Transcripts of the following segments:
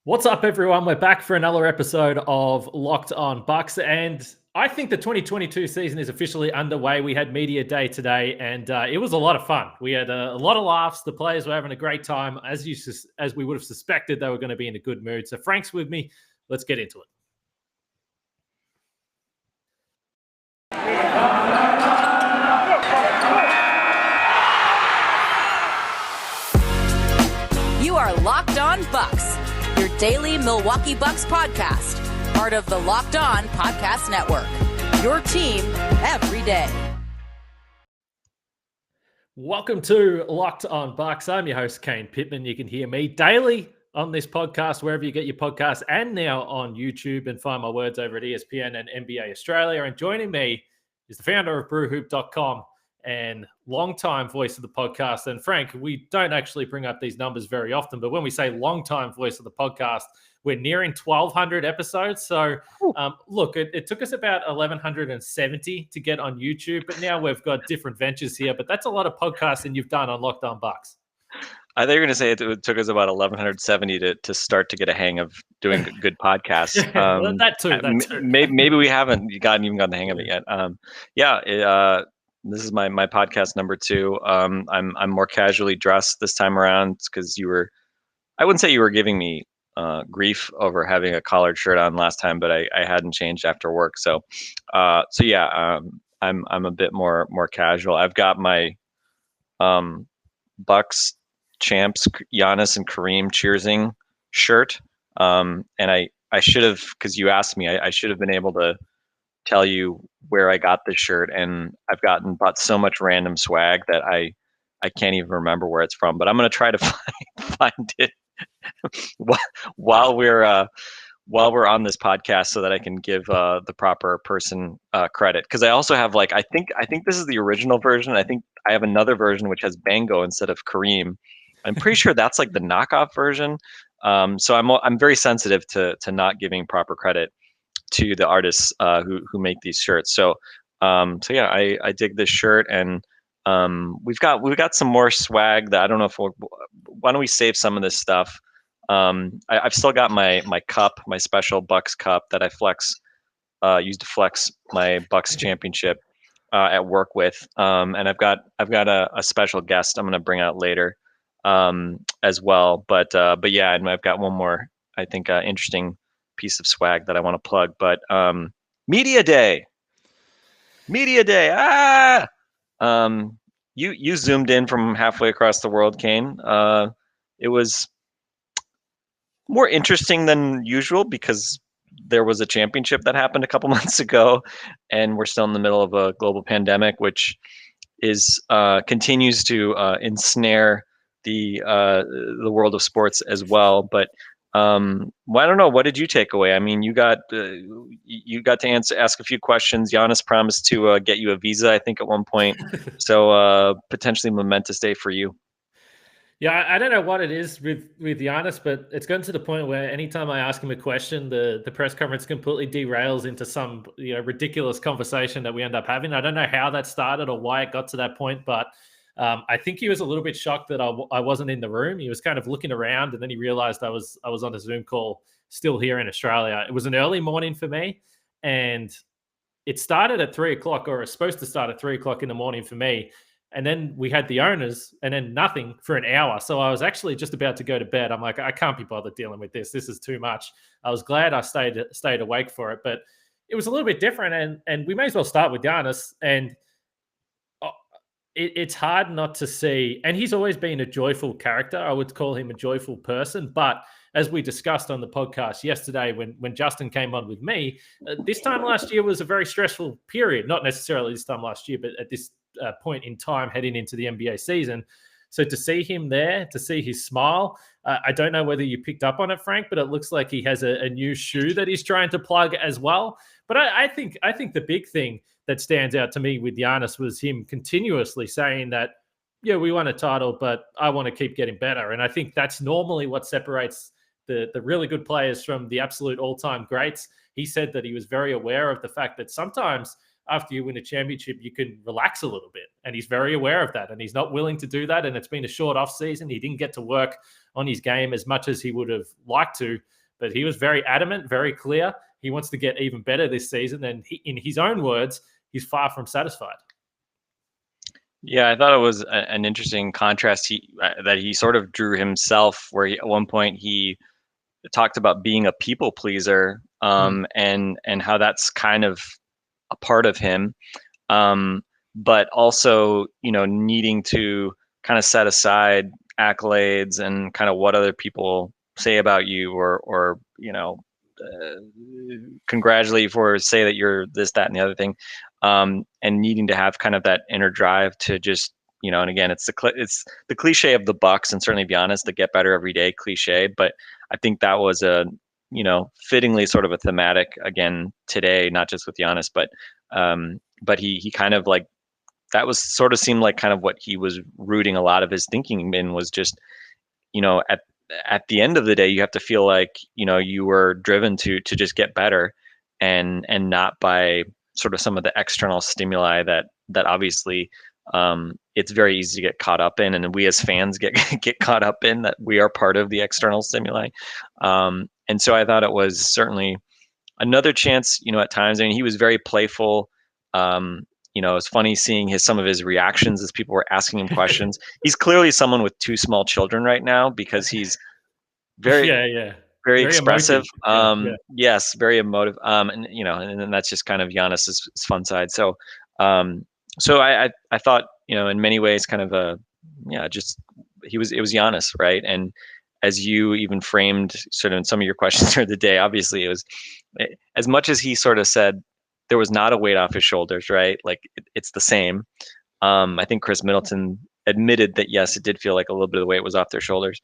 What's up, everyone? We're back for another episode of Locked On Bucks, and I think the 2022 season is officially underway. We had Media Day today, and it was a lot of fun. We had a lot of laughs. The players were having a great time. As we would have suspected, they were going to be in a good mood. So Frank's with me. Let's get into it. You are Locked On Bucks, your daily Milwaukee Bucks podcast, part of the Locked On Podcast Network, your team every day. Welcome to Locked On Bucks. I'm your host, Kane Pittman. You can hear me daily on this podcast, wherever you get your podcasts, and now on YouTube, and find my words over at ESPN and NBA Australia. And joining me is the founder of brewhoop.com and longtime voice of the podcast. And Frank, we don't actually bring up these numbers very often, but when we say longtime voice of the podcast, we're nearing 1,200 episodes. So look, it took us about 1,170 to get on YouTube, but now we've got different ventures here. But that's a lot of podcasting you've done on Locked On Bucks. I thought you were going to say it took us about 1,170 to start to get a hang of doing good podcasts. That too. Maybe we haven't even gotten the hang of it yet. This is my podcast number 2. I'm more casually dressed this time around because I wouldn't say you were giving me grief over having a collared shirt on last time, but I hadn't changed after work. I'm a bit more casual. I've got my Bucks champs Giannis and Kareem cheersing shirt, and I should have, because you asked me, I should have been able to tell you where I got this shirt, and I've bought so much random swag that I can't even remember where it's from, but I'm going to try to find it while we're on this podcast so that I can give the proper person credit, because I also have I think this is the original version. I think I have another version which has Bango instead of Kareem. I'm pretty sure that's the knockoff version. So I'm very sensitive to not giving proper credit to the artists who make these shirts. I dig this shirt, and we've got some more swag that I don't know if why don't we save some of this stuff. I've still got my cup, my special Bucks cup that I used to flex my Bucks championship at work with, and I've got a special guest I'm going to bring out later as well. But yeah, and I've got one more, I think, interesting piece of swag that I want to plug. But Media Day. You zoomed in from halfway across the world, Kane. It was more interesting than usual because there was a championship that happened a couple months ago, and we're still in the middle of a global pandemic, which is continues to ensnare the world of sports as well. But I don't know. What did you take away? I mean, you got to ask a few questions. Giannis promised to get you a visa, I think, at one point. So potentially momentous day for you. Yeah, I don't know what it is with Giannis, but it's gotten to the point where anytime I ask him a question, the press conference completely derails into some ridiculous conversation that we end up having. I don't know how that started or why it got to that point, but I think he was a little bit shocked that I wasn't in the room. He was kind of looking around, and then he realized I was on a Zoom call still here in Australia. It was an early morning for me, and it started at 3:00, or it's supposed to start at 3:00 in the morning for me. And then we had the owners, and then nothing for an hour. So I was actually just about to go to bed. I'm like, I can't be bothered dealing with this. This is too much. I was glad I stayed awake for it, but it was a little bit different. And we may as well start with Giannis. And it's hard not to see. And he's always been a joyful character. I would call him a joyful person. But as we discussed on the podcast yesterday, when Justin came on with me, this time last year was a very stressful period. Not necessarily this time last year, but at this point in time heading into the NBA season. So to see him there, to see his smile, I don't know whether you picked up on it, Frank, but it looks like he has a new shoe that he's trying to plug as well. But I think the big thing that stands out to me with Giannis was him continuously saying that, yeah, we won a title, but I want to keep getting better. And I think that's normally what separates the really good players from the absolute all-time greats. He said that he was very aware of the fact that sometimes after you win a championship, you can relax a little bit. And he's very aware of that. And he's not willing to do that. And it's been a short off season. He didn't get to work on his game as much as he would have liked to, but he was very adamant, very clear. He wants to get even better this season. And in his own words, he's far from satisfied. Yeah, I thought it was an interesting contrast that he sort of drew himself, where at one point he talked about being a people pleaser, and how that's kind of a part of him, but also, needing to kind of set aside accolades and kind of what other people say about you, or congratulate you for, say that you're this, that, and the other thing, and needing to have kind of that inner drive to just, and again, it's the cliche of the Bucks, and certainly Giannis, the get better every day cliche. But I think that was a, fittingly sort of a thematic again today, not just with Giannis, but he kind of like, that was sort of seemed like kind of what he was rooting a lot of his thinking in, was just, at the end of the day, you have to feel like, you were driven to just get better, and not by sort of some of the external stimuli that obviously, it's very easy to get caught up in, and we as fans get caught up in, that we are part of the external stimuli. And so I thought it was certainly another chance, at times. I mean, he was very playful. It's funny seeing some of his reactions as people were asking him questions. He's clearly someone with two small children right now, because he's very, very expressive. Yes, very emotive. And that's just kind of Giannis's fun side. So, I thought, in many ways, kind of just it was Giannis, right? And as you even framed sort of in some of your questions during the day, obviously it was, as much as he sort of said there was not a weight off his shoulders, right? Like it's the same. I think Chris Middleton admitted that, yes, it did feel like a little bit of the weight was off their shoulders.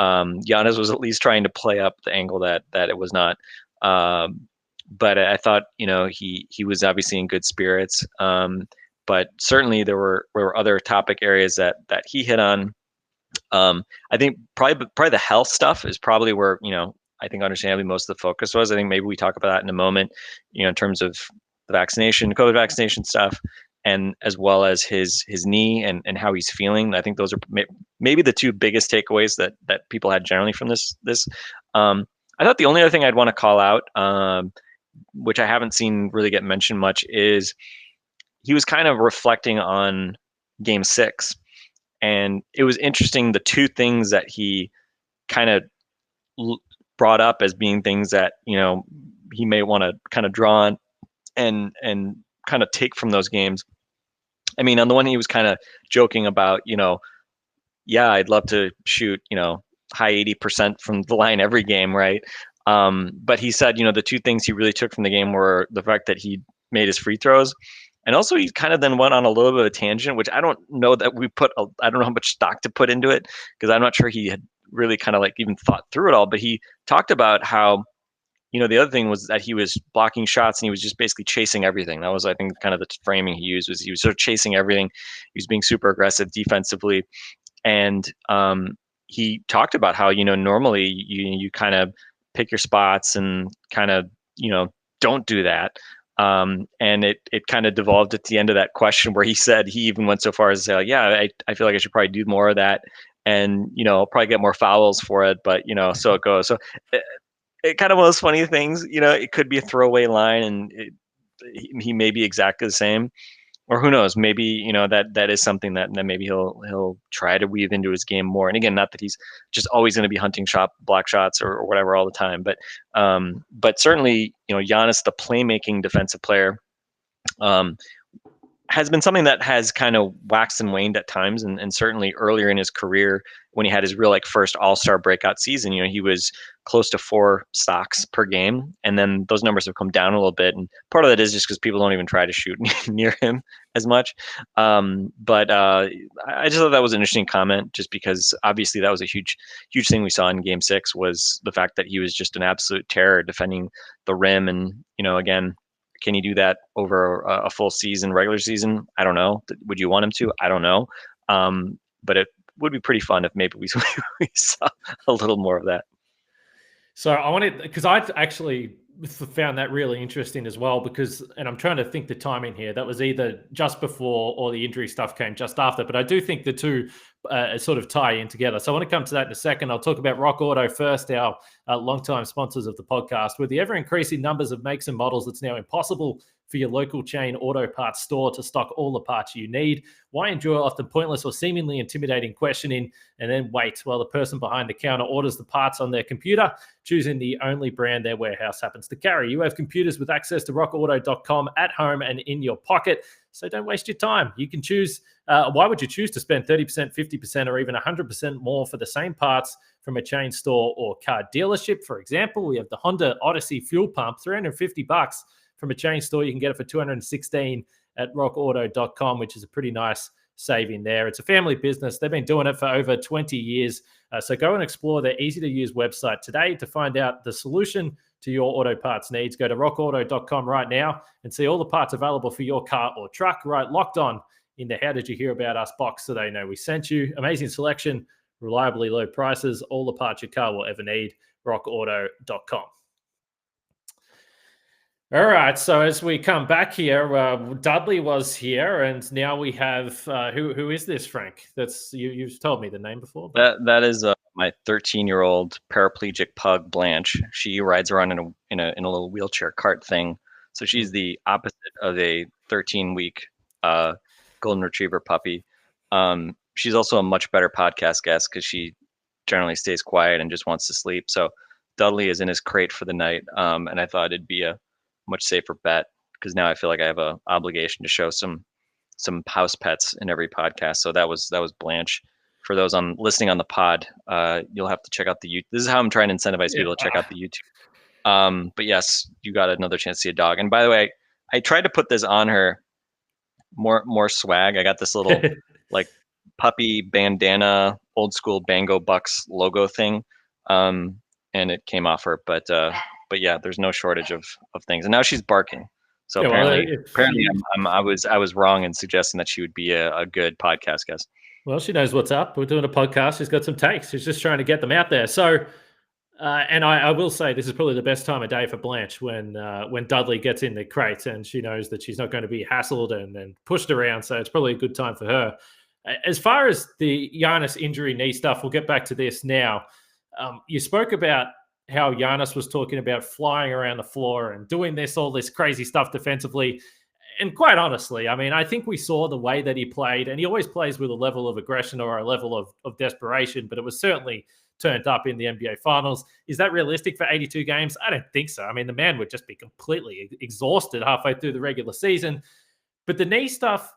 Giannis was at least trying to play up the angle that it was not. But I thought, he was obviously in good spirits. But certainly there were other topic areas that he hit on. I think probably the health stuff is probably where, I think understandably most of the focus was. I think maybe we talk about that in a moment, in terms of the COVID vaccination stuff, and as well as his knee and how he's feeling. I think those are maybe the two biggest takeaways that people had generally from this. I thought the only other thing I'd want to call out, which I haven't seen really get mentioned much, is he was kind of reflecting on Game 6. And it was interesting, the two things that he kind of brought up as being things that, he may want to kind of draw on and kind of take from those games. I mean, on the one, he was kind of joking about, yeah, I'd love to shoot, high 80% from the line every game, right? But he said, the two things he really took from the game were the fact that he made his free throws. And also he kind of then went on a little bit of a tangent, which I don't know that I don't know how much stock to put into it, because I'm not sure he had really kind of like even thought through it all. But he talked about how, the other thing was that he was blocking shots and he was just basically chasing everything. That was, I think, kind of the framing he used, was he was sort of chasing everything. He was being super aggressive defensively. And he talked about how, normally you kind of pick your spots and kind of, don't do that. And it kind of devolved at the end of that question, where he said, he even went so far as to say, like, yeah, I feel like I should probably do more of that, and, I'll probably get more fouls for it, but, so it goes. So it kind of one of those funny things, it could be a throwaway line, and he may be exactly the same, or who knows, maybe, that is something that maybe he'll try to weave into his game more. And again, not that he's just always going to be hunting block shots or whatever all the time, but certainly, Giannis, the playmaking defensive player, has been something that has kind of waxed and waned at times. And certainly earlier in his career, when he had his real first all-star breakout season, he was close to 4 stocks per game. And then those numbers have come down a little bit. And part of that is just because people don't even try to shoot near him as much. But I just thought that was an interesting comment, just because obviously that was a huge thing we saw in Game 6, was the fact that he was just an absolute terror defending the rim. And, again, can he do that over a full season, regular season? I don't know. Would you want him to? I don't know. But it would be pretty fun if maybe we saw a little more of that. So I wanted, because I actually found that really interesting as well because, and I'm trying to think the timing here, that was either just before or the injury stuff came just after, but I do think the two sort of tie in together. So I want to come to that in a second. I'll talk about Rock Auto first, our longtime sponsors of the podcast. With the ever-increasing numbers of makes and models, it's now impossible for your local chain auto parts store to stock all the parts you need. Why endure often pointless or seemingly intimidating questioning and then wait while the person behind the counter orders the parts on their computer, choosing the only brand their warehouse happens to carry? You have computers with access to rockauto.com at home and in your pocket, so don't waste your time. You can choose. Why would you choose to spend 30%, 50%, or even 100% more for the same parts from a chain store or car dealership? For example, we have the Honda Odyssey fuel pump, $350 from a chain store. You can get it for $216 at rockauto.com, which is a pretty nice saving there. It's a family business. They've been doing it for over 20 years. So go and explore their easy-to-use website today to find out the solution to your auto parts needs. Go to rockauto.com right now and see all the parts available for your car or truck. Right, Locked On in the How Did You Hear About Us box so they know we sent you. Amazing selection, reliably low prices, all the parts your car will ever need. rockauto.com. All right, so as we come back here, Dudley was here, and now we have who is this, Frank? That's you've told me the name before. But... That is my 13-year-old paraplegic pug, Blanche. She rides around in a little wheelchair cart thing, so she's the opposite of a 13-week golden retriever puppy. She's also a much better podcast guest because she generally stays quiet and just wants to sleep. So Dudley is in his crate for the night, and I thought it'd be a much safer bet because now I feel like I have a obligation to show some house pets in every podcast. So that was Blanche. For those listening on the pod, you'll have to check out the YouTube. This is how I'm trying to incentivize people to check out the YouTube. But yes, you got another chance to see a dog. And by the way, I tried to put this on her more swag. I got this little like puppy bandana, old school Bango Bucks logo thing. And it came off her, but yeah, there's no shortage of things, and now she's barking. So apparently, I was wrong in suggesting that she would be a good podcast guest. Well, she knows what's up. We're doing a podcast. She's got some takes. She's just trying to get them out there. So, and I will say this is probably the best time of day for Blanche when Dudley gets in the crate and she knows that she's not going to be hassled and pushed around. So it's probably a good time for her. As far as the Giannis injury knee stuff, we'll get back to this now. You spoke about how Giannis was talking about flying around the floor and doing all this crazy stuff defensively. And quite honestly, I mean, I think we saw the way that he played, and he always plays with a level of aggression or a level of desperation, but it was certainly turned up in the NBA Finals. Is that realistic for 82 games? I don't think so. I mean, the man would just be completely exhausted halfway through the regular season. But the knee stuff,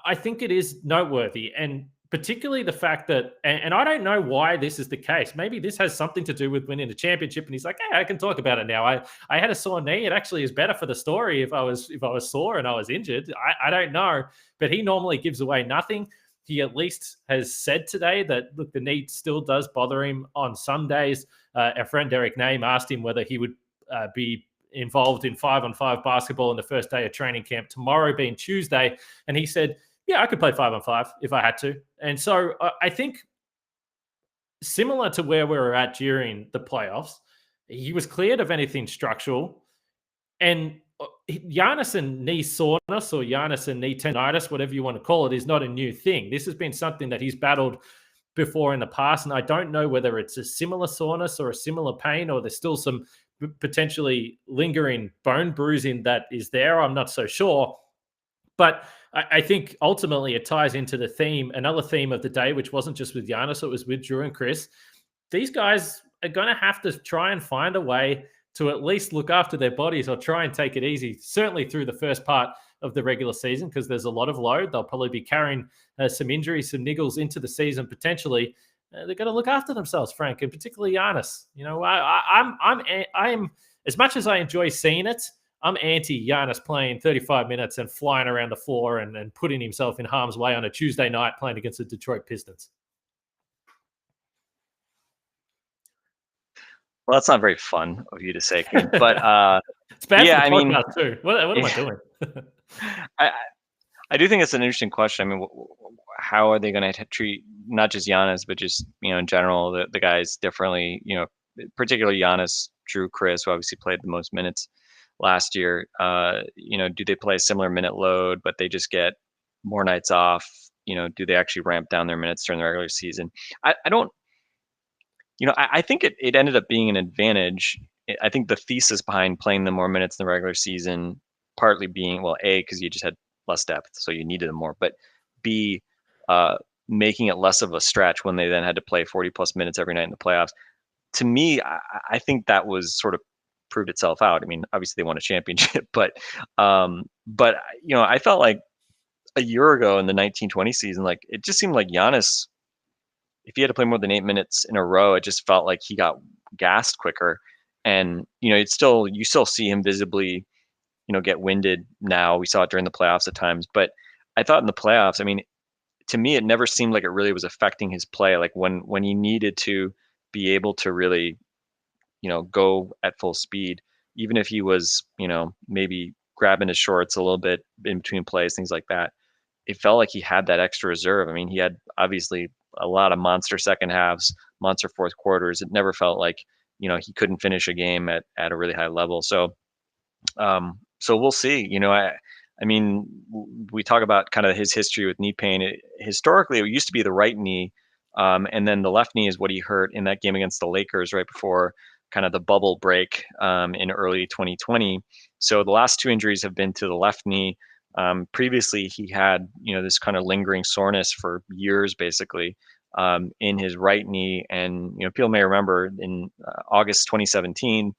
I think it is noteworthy, and particularly the fact that, and I don't know why this is the case. Maybe this has something to do with winning a championship. And he's like, hey, I can talk about it now. I had a sore knee. It actually is better for the story if I was sore and I was injured. I don't know, but he normally gives away nothing. He at least has said today that, look, the knee still does bother him on some days. Our friend Derek Name asked him whether he would be involved in 5-on-5 basketball in the first day of training camp, tomorrow being Tuesday. And he said, yeah, I could play 5-on-5 if I had to. And so I think similar to where we were at during the playoffs, he was cleared of anything structural. And Giannis and knee soreness or Giannis and knee tendinitis, whatever you want to call it, is not a new thing. This has been something that he's battled before in the past. And I don't know whether it's a similar soreness or a similar pain, or there's still some potentially lingering bone bruising that is there. I'm not so sure. But I think ultimately it ties into the theme, another theme of the day, which wasn't just with Giannis, it was with Drew and Chris. These guys are going to have to try and find a way to at least look after their bodies or try and take it easy, certainly through the first part of the regular season, because there's a lot of load. They'll probably be carrying some injuries, some niggles into the season potentially. They're going to look after themselves, Frank, and particularly Giannis. You know, I'm as much as I enjoy seeing it, I'm anti Giannis playing 35 minutes and flying around the floor and putting himself in harm's way on a Tuesday night playing against the Detroit Pistons. Well, that's not very fun of you to say, Kane, but it's bad for the podcast too. What am I doing? I do think it's an interesting question. I mean, how are they going to treat not just Giannis, but just, in general, the guys differently? Particularly Giannis Drew, Chris, who obviously played the most minutes last year. Do they play a similar minute load, but they just get more nights off? Do they actually ramp down their minutes during the regular season? I don't. I think it ended up being an advantage. I think the thesis behind playing them more minutes in the regular season, partly being, well, A, because you just had less depth, so you needed them more, but B, making it less of a stretch when they then had to play 40 plus minutes every night in the playoffs. To me, I think that was sort of proved itself out. I mean, obviously they won a championship, but I felt like a year ago in the 1920 season, like it just seemed like Giannis, if he had to play more than 8 minutes in a row, it just felt like he got gassed quicker. And you still see him visibly, get winded now. We saw it during the playoffs at times, but I thought in the playoffs, I mean, to me, it never seemed like it really was affecting his play. Like when he needed to be able to really, go at full speed, even if he was, maybe grabbing his shorts a little bit in between plays, things like that. It felt like he had that extra reserve. I mean, he had obviously a lot of monster second halves, monster fourth quarters. It never felt like, he couldn't finish a game at a really high level. So, so we'll see. I mean, we talk about kind of his history with knee pain. Historically, it used to be the right knee, and then the left knee is what he hurt in that game against the Lakers right before kind of the bubble break in early 2020. So the last two injuries have been to the left knee. Previously, he had this kind of lingering soreness for years, basically, in his right knee. And people may remember in August 2017,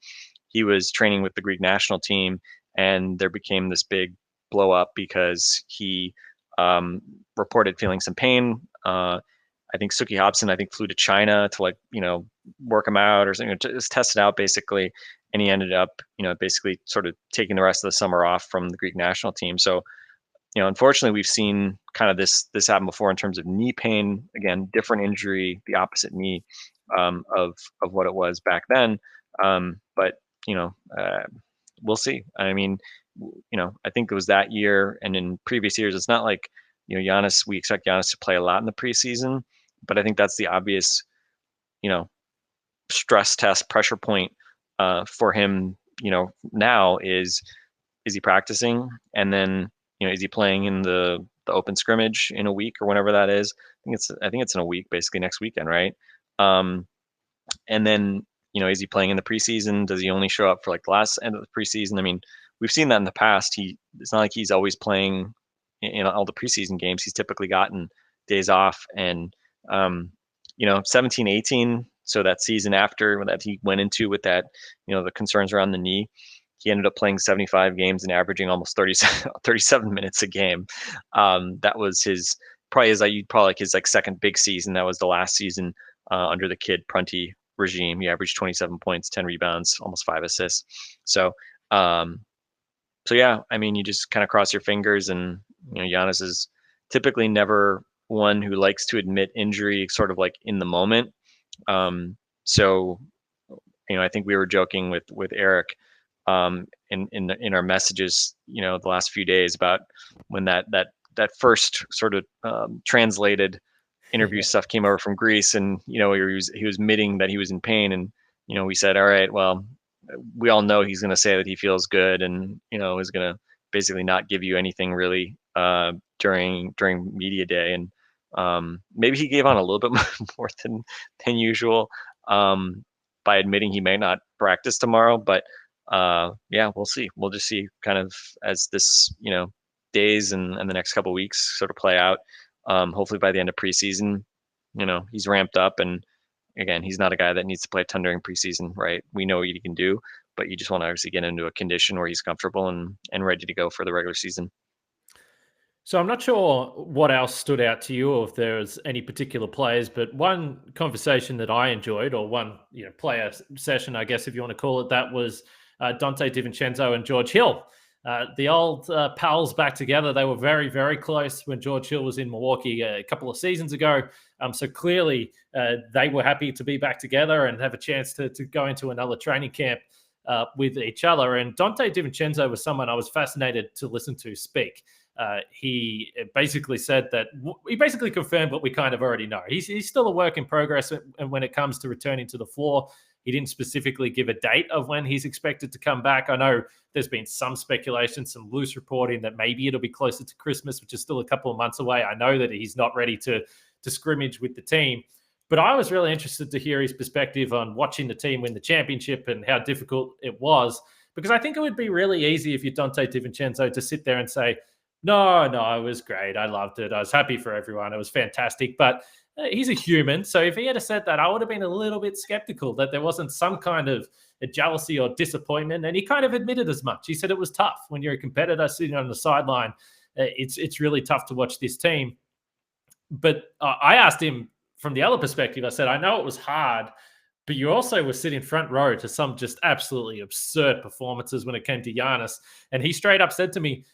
he was training with the Greek national team, and there became this big blow up because he reported feeling some pain. I think Suki Hobson, flew to China to work him out or something, just test it out basically. And he ended up, basically sort of taking the rest of the summer off from the Greek national team. So, unfortunately, we've seen kind of this happen before in terms of knee pain. Again, different injury, the opposite knee of what it was back then. But we'll see. I mean, I think it was that year, and in previous years, it's not like Giannis. We expect Giannis to play a lot in the preseason, but I think that's the obvious, stress test pressure point for him. Now is he practicing, and then is he playing in the open scrimmage in a week or whenever that is? I think it's in a week, basically next weekend, right? And then is he playing in the preseason? Does he only show up for like the last end of the preseason? I mean, we've seen that in the past. It's not like he's always playing in all the preseason games. He's typically gotten days off, and 17, 18. So that season after that he went into with that, the concerns around the knee, he ended up playing 75 games and averaging almost 37 minutes a game. That was his second big season. That was the last season under the Kid Prunty regime. He averaged 27 points, 10 rebounds, almost 5 assists. So yeah, I mean, you just kind of cross your fingers, and Giannis is typically never one who likes to admit injury sort of like in the moment. So I think we were joking with Eric in our messages, the last few days about when that first sort of translated interview stuff came over from Greece, and he was admitting that he was in pain, and we said, all right, well, we all know he's going to say that he feels good, and is going to basically not give you anything really during media day, and maybe he gave on a little bit more than usual by admitting he may not practice tomorrow, but yeah, we'll see. We'll just see kind of as this days and the next couple of weeks sort of play out. Hopefully by the end of preseason, he's ramped up, and again, he's not a guy that needs to play a ton during preseason, right? We know what he can do, but you just want to obviously get into a condition where he's comfortable and ready to go for the regular season. So I'm not sure what else stood out to you, or if there's any particular players, but one conversation that I enjoyed, or one player session, I guess if you want to call it that, was Donte DiVincenzo and George Hill. The old pals back together. They were very, very close when George Hill was in Milwaukee a couple of seasons ago. So clearly they were happy to be back together and have a chance to go into another training camp with each other. And Donte DiVincenzo was someone I was fascinated to listen to speak. He basically said that he basically confirmed what we kind of already know. He's still a work in progress, and when it comes to returning to the floor, He didn't specifically give a date of when he's expected to come back. I know there's been some speculation, some loose reporting that maybe it'll be closer to Christmas, which is still a couple of months away. I know that he's not ready to scrimmage with the team. But I was really interested to hear his perspective on watching the team win the championship and how difficult it was, because I think it would be really easy if you're Donte DiVincenzo to sit there and say, no, it was great. I loved it. I was happy for everyone. It was fantastic. But he's a human. So if he had said that, I would have been a little bit skeptical that there wasn't some kind of a jealousy or disappointment. And he kind of admitted as much. He said it was tough when you're a competitor sitting on the sideline. It's really tough to watch this team. But I asked him from the other perspective. I said, I know it was hard, but you also were sitting front row to some just absolutely absurd performances when it came to Giannis. And he straight up said to me,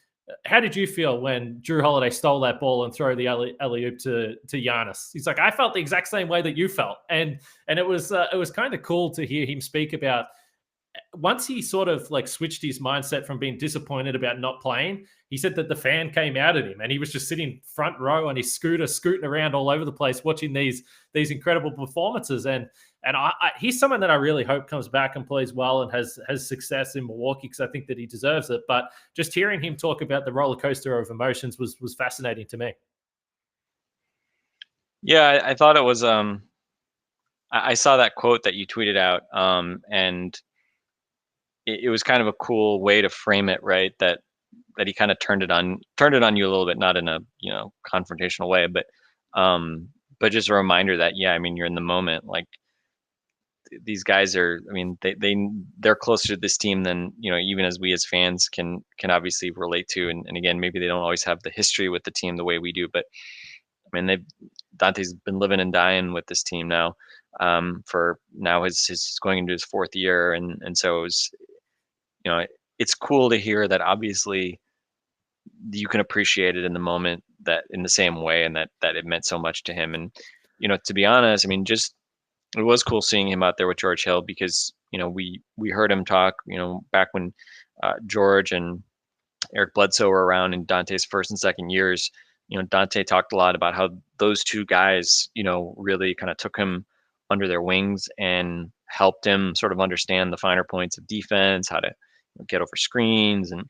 how did you feel when Drew Holiday stole that ball and threw the alley-oop to Giannis? He's like, I felt the exact same way that you felt. And it was kind of cool to hear him speak about once he sort of like switched his mindset from being disappointed about not playing. He said that the fan came out at him and he was just sitting front row on his scooter, scooting around all over the place, watching these incredible performances. And he's someone that I really hope comes back and plays well and has success in Milwaukee, because I think that he deserves it. But just hearing him talk about the roller coaster of emotions was fascinating to me. Yeah, I thought it was. I saw that quote that you tweeted out, and it was kind of a cool way to frame it, right? That he kind of turned it on you a little bit, not in a confrontational way, but just a reminder that I mean, you're in the moment. Like, these guys are, I mean, they're closer to this team than even as we as fans can obviously relate to. And again, maybe they don't always have the history with the team the way we do, but I mean, Donte's been living and dying with this team now, for now his going into his fourth year, and so it was, it's cool to hear that obviously you can appreciate it in the moment, that in the same way, and that it meant so much to him. And to be honest, I mean, it was cool seeing him out there with George Hill, because we heard him talk back when George and Eric Bledsoe were around in Donte's first and second years. Donte talked a lot about how those two guys really kind of took him under their wings and helped him sort of understand the finer points of defense, how to get over screens. And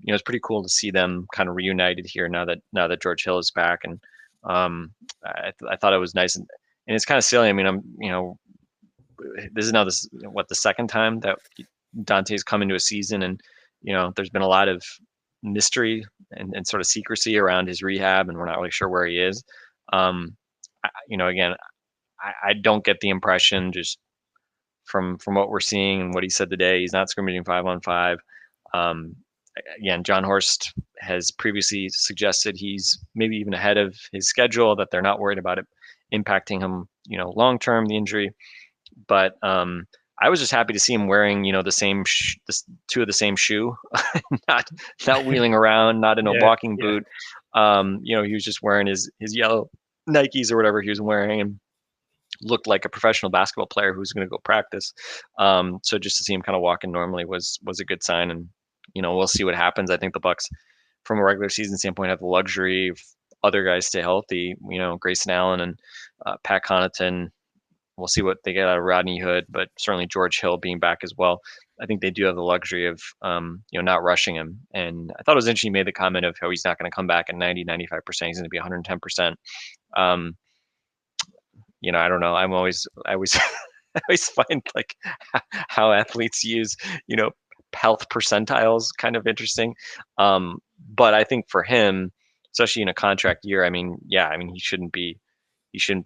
it's pretty cool to see them kind of reunited here now that George Hill is back. And I thought it was nice. And it's kind of silly. I mean, this is now the second time that Donte's come into a season, and there's been a lot of mystery and sort of secrecy around his rehab, and we're not really sure where he is. Again, I don't get the impression, just from what we're seeing and what he said today, he's not scrimmaging 5-on-5. Again, John Horst has previously suggested he's maybe even ahead of his schedule, that they're not worried about it impacting him, long term, the injury. But I was just happy to see him wearing, the same two of the same shoe, not wheeling around, not in a walking boot. He was just wearing his yellow Nikes or whatever he was wearing, and looked like a professional basketball player who's going to go practice. So just to see him kind of walking normally was a good sign. And we'll see what happens. I think the Bucks, from a regular season standpoint, have the luxury of other guys stay healthy. Grayson Allen and Pat Connaughton. We'll see what they get out of Rodney Hood, but certainly George Hill being back as well. I think they do have the luxury of, not rushing him. And I thought it was interesting. He made the comment of how he's not going to come back at 90, 95%. He's going to be 110%. I don't know. I always find like how athletes use, health percentiles kind of interesting. But I think for him, especially in a contract year, he shouldn't be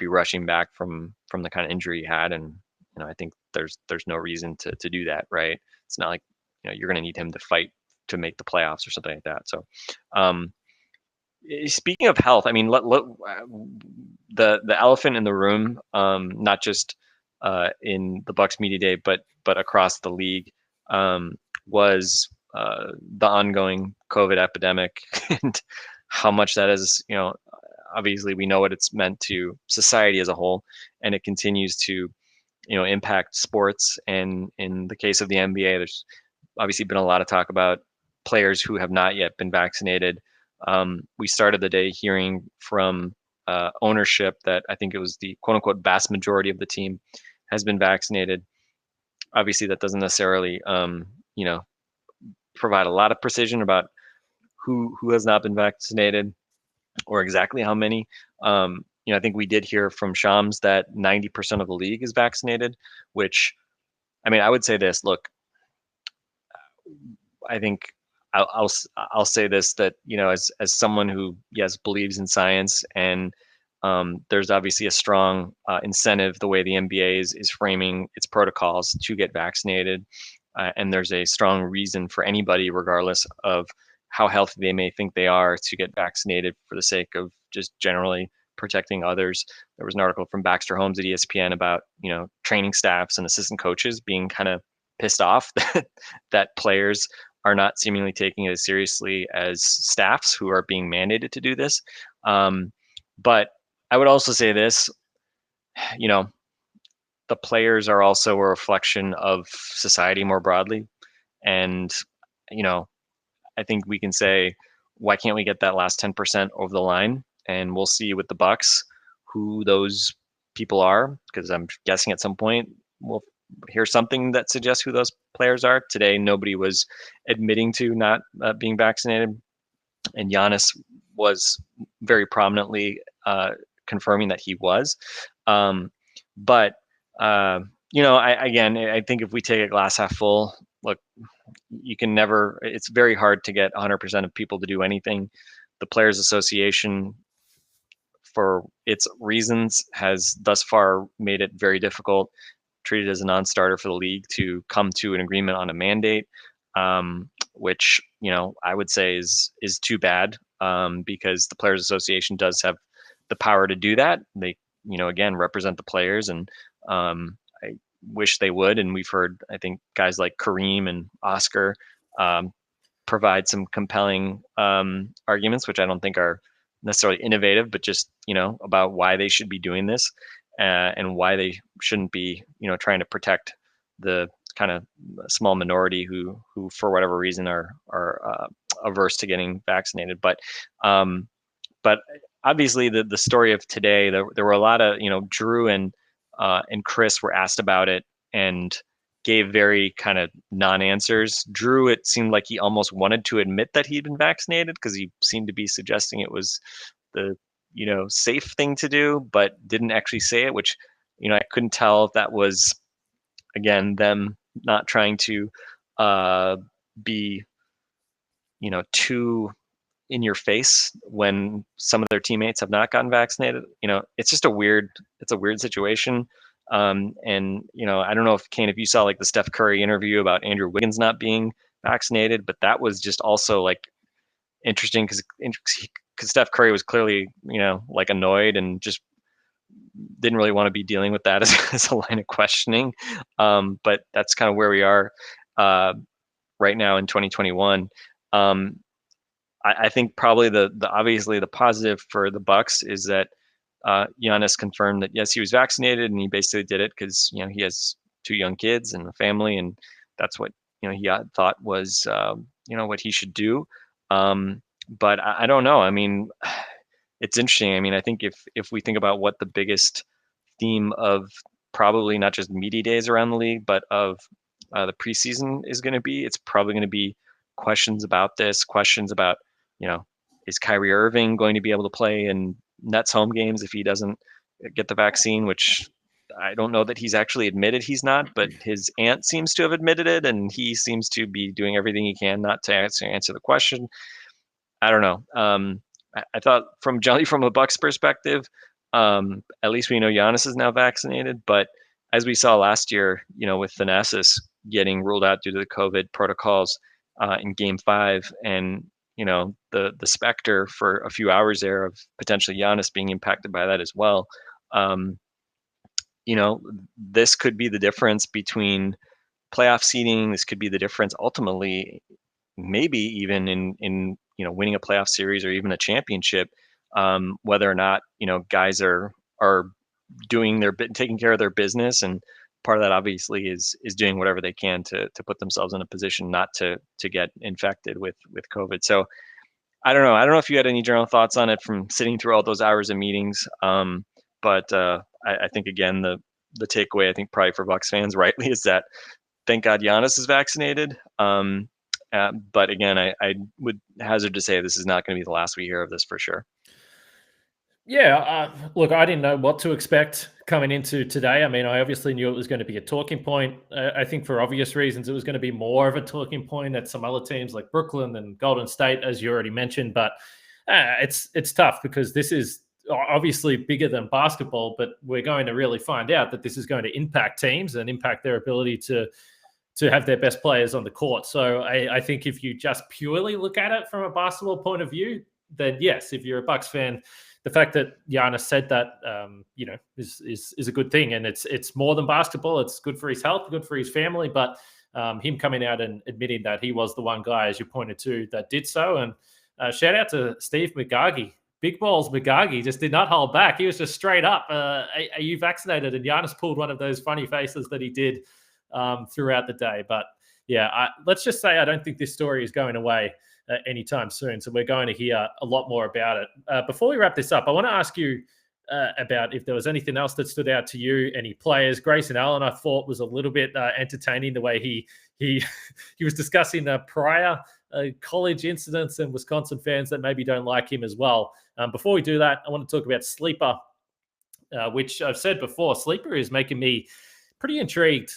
rushing back from the kind of injury he had. And, I think there's no reason to do that. Right. It's not like, you're going to need him to fight to make the playoffs or something like that. So, speaking of health, I mean, the elephant in the room, not just in the Bucks media day, but across the league, was the ongoing COVID epidemic and how much that is. Obviously, we know what it's meant to society as a whole, and it continues to, impact sports. And in the case of the NBA, there's obviously been a lot of talk about players who have not yet been vaccinated. We started the day hearing from ownership that I think it was the quote unquote vast majority of the team has been vaccinated. Obviously, that doesn't necessarily, provide a lot of precision about who has not been vaccinated or exactly how many. I think we did hear from Shams that 90% of the league is vaccinated, which, I mean, I would say this. Look, I think I'll say this, that as someone who, yes, believes in science, and there's obviously a strong incentive the way the NBA is framing its protocols to get vaccinated, and there's a strong reason for anybody, regardless of how healthy they may think they are, to get vaccinated for the sake of just generally protecting others. There was an article from Baxter Holmes at ESPN about training staffs and assistant coaches being kind of pissed off that players are not seemingly taking it as seriously as staffs who are being mandated to do this. But I would also say this, the players are also a reflection of society more broadly. And, I think we can say, why can't we get that last 10% over the line? And we'll see with the Bucks who those people are, because I'm guessing at some point we'll hear something that suggests who those players are. Today, nobody was admitting to not being vaccinated, and Giannis was very prominently confirming that he was. But I think if we take a glass half full, look, you can never. It's very hard to get 100% of people to do anything. The Players Association, for its reasons, has thus far made it very difficult, treated as a non-starter for the league, to come to an agreement on a mandate, which I would say is too bad, because the Players Association does have the power to do that. They again represent the players, and I wish they would. And we've heard, I think, guys like Kareem and Oscar provide some compelling arguments, which I don't think are necessarily innovative, but just about why they should be doing this, and why they shouldn't be trying to protect the kind of small minority who for whatever reason are averse to getting vaccinated. But obviously the story of today, there were a lot of Drew and Chris were asked about it and gave very kind of non-answers. Drew, it seemed like he almost wanted to admit that he'd been vaccinated, because he seemed to be suggesting it was the safe thing to do, but didn't actually say it, which I couldn't tell if that was, again, them not trying to be too in your face when some of their teammates have not gotten vaccinated. It's just a weird situation. And I don't know if, Kane, if you saw like the Steph Curry interview about Andrew Wiggins not being vaccinated, but that was just also like interesting, because Steph Curry was clearly like annoyed and just didn't really want to be dealing with that as a line of questioning. But that's kind of where we are right now in 2021. I think probably the obviously the positive for the Bucks is that Giannis confirmed that yes, he was vaccinated, and he basically did it because he has 2 young kids and a family, and that's what he thought was what he should do. But I don't know. I mean, it's interesting. I mean, I think if we think about what the biggest theme of probably not just media days around the league, but of the preseason is going to be, it's probably going to be questions about this, questions about, is Kyrie Irving going to be able to play in Nets home games if he doesn't get the vaccine, which I don't know that he's actually admitted he's not, but his aunt seems to have admitted it, and he seems to be doing everything he can not to answer the question. I don't know. I thought from a Bucks perspective, at least we know Giannis is now vaccinated, but as we saw last year, with Thanasis getting ruled out due to the COVID protocols in Game 5, and the specter for a few hours there of potentially Giannis being impacted by that as well. This could be the difference between playoff seeding. This could be the difference ultimately, maybe even in winning a playoff series or even a championship, whether or not guys are taking care of their business. And part of that obviously is doing whatever they can to put themselves in a position not to get infected with COVID. So I don't know if you had any general thoughts on it from sitting through all those hours of meetings. But I think again, the takeaway, I think, probably for Bucks fans, rightly, is that thank God Giannis is vaccinated. But again, I would hazard to say this is not going to be the last we hear of this for sure. Yeah, look, I didn't know what to expect coming into today. I mean, I obviously knew it was going to be a talking point. I think for obvious reasons, it was going to be more of a talking point at some other teams like Brooklyn and Golden State, as you already mentioned. But it's tough because this is obviously bigger than basketball, but we're going to really find out that this is going to impact teams and impact their ability to have their best players on the court. So I think if you just purely look at it from a basketball point of view, then yes, if you're a Bucks fan, the fact that Giannis said that, is a good thing, and it's more than basketball. It's good for his health, good for his family. But him coming out and admitting that he was the one guy, as you pointed to, that did so, and shout out to Steve McGargy, Big Balls McGargy, just did not hold back. He was just straight up. Are you vaccinated? And Giannis pulled one of those funny faces that he did throughout the day. But yeah, let's just say I don't think this story is going away anytime soon. So we're going to hear a lot more about it. Before we wrap this up, I want to ask you about if there was anything else that stood out to you, any players. Grayson Allen, I thought, was a little bit entertaining the way he was discussing prior college incidents and Wisconsin fans that maybe don't like him as well. Before we do that, I want to talk about Sleeper, which I've said before. Sleeper is making me pretty intrigued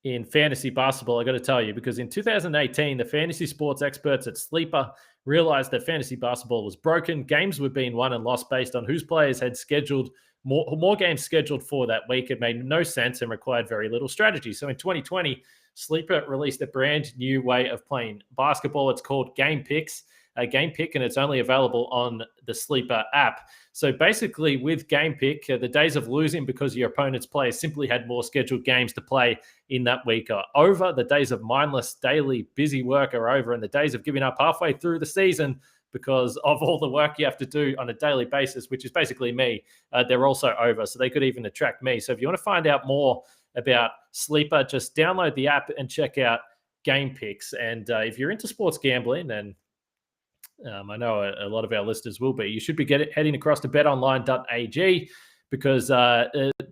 in fantasy basketball, I got to tell you, because in 2018, the fantasy sports experts at Sleeper realized that fantasy basketball was broken. Games were being won and lost based on whose players had scheduled more games scheduled for that week. It made no sense and required very little strategy. So in 2020, Sleeper released a brand new way of playing basketball. It's called Game Picks. Game Pick, and it's only available on the Sleeper app. So basically, with Game Pick, the days of losing because your opponent's players simply had more scheduled games to play in that week are over. The days of mindless daily busy work are over, and the days of giving up halfway through the season because of all the work you have to do on a daily basis, which is basically me, they're also over. So they could even attract me. So if you want to find out more about Sleeper, just download the app and check out Game Picks. And if you're into sports gambling, and I know a lot of our listeners will be, you should be heading across to betonline.ag because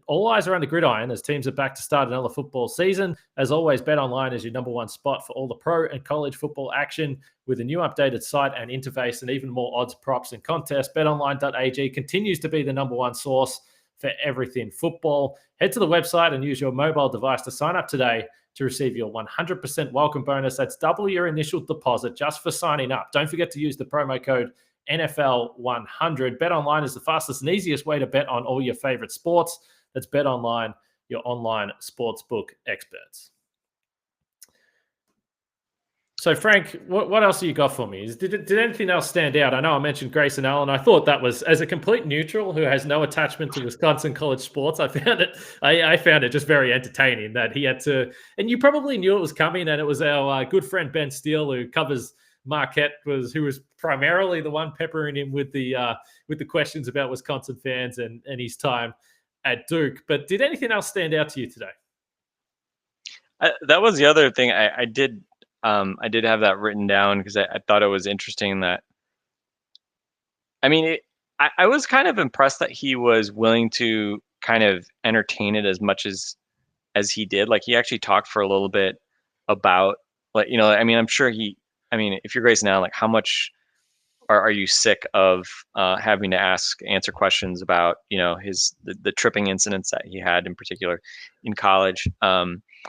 all eyes are on the gridiron as teams are back to start another football season. As always, BetOnline is your number one spot for all the pro and college football action with a new updated site and interface and even more odds, props, and contests. BetOnline.ag continues to be the number one source for everything football. Head to the website and use your mobile device to sign up today to receive your 100% welcome bonus. That's double your initial deposit just for signing up. Don't forget to use the promo code NFL100. BetOnline is the fastest and easiest way to bet on all your favorite sports. That's BetOnline, your online sportsbook experts. So, Frank, what else have you got for me? Did anything else stand out? I know I mentioned Grayson Allen. I thought that was, as a complete neutral who has no attachment to Wisconsin college sports, I found it just very entertaining that he had to, and you probably knew it was coming, and it was our good friend Ben Steele, who covers Marquette, who was primarily the one peppering him with the questions about Wisconsin fans and his time at Duke. But did anything else stand out to you today? That was the other thing I did have that written down because I thought it was interesting that, I mean, I was kind of impressed that he was willing to kind of entertain it as much as he did. Like, he actually talked for a little bit about, like, I mean, I'm sure if you're Grayson Allen, like, how much are you sick of having to answer questions about, the tripping incidents that he had in particular in college.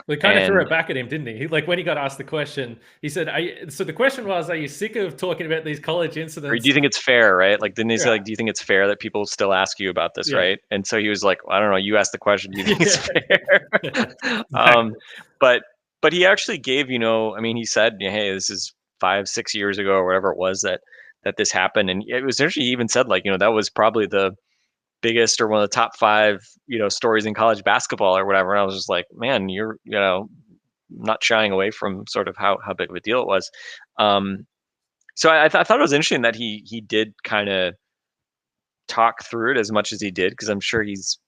We kind of threw it back at him, didn't he? Like, when he got asked the question, he said, so the question was, are you sick of talking about these college incidents? Or do you think it's fair, right? Like, didn't he say, like, do you think it's fair that people still ask you about this, right? And so he was like, well, I don't know, you asked the question, do you think it's fair? Exactly. But he actually gave, I mean, he said, hey, this is 5-6 years ago or whatever it was that this happened. And it was actually, he even said, like, that was probably the biggest or one of the top 5, stories in college basketball or whatever. And I was just like, man, you're, not shying away from sort of how big of a deal it was. So I thought it was interesting that he did kind of talk through it as much as he did, because I'm sure he's,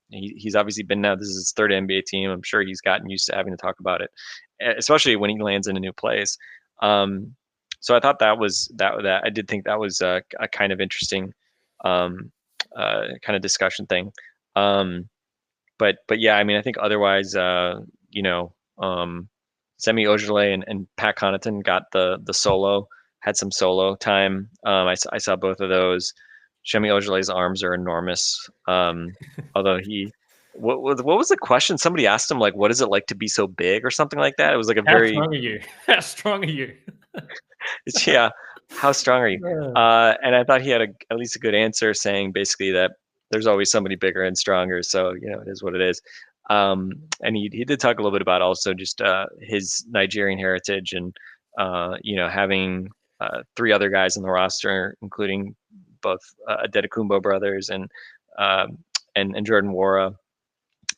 he's obviously been, now this is his third NBA team. I'm sure he's gotten used to having to talk about it, especially when he lands in a new place. So I thought that I did think that was a kind of interesting kind of discussion thing. but yeah, I mean, I think otherwise, you know, Semi Ojeleye and Pat Connaughton got the solo, had some solo time. I saw both of those. Semi Ojele's arms are enormous. Although what was the question? Somebody asked him like, "What is it like to be so big?" or something like that. It was like a How very strong are you? How strong are you? yeah. How strong are you? Yeah. And I thought he had at least a good answer, saying basically that there's always somebody bigger and stronger. So you know, it is what it is. And he did talk a little bit about also just his Nigerian heritage and you know, having three other guys on the roster, including both Antetokounmpo brothers um, and Jordan Wara,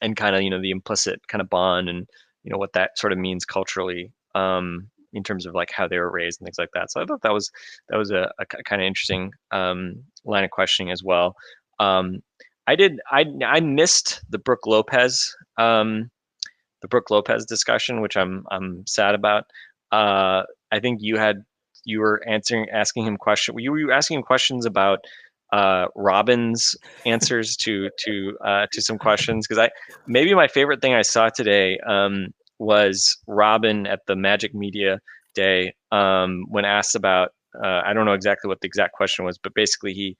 and kind of, you know, the implicit kind of bond and, you know, what that sort of means culturally, in terms of like how they were raised and things like that. So I thought that was a kind of interesting line of questioning as well. um, I missed the Brooke Lopez discussion, which I'm sad about. I think you were asking him you were asking him questions about Robin's answers to some questions, because I maybe my favorite thing I saw today was Robin at the Magic Media Day, when asked about I don't know exactly what the exact question was, but basically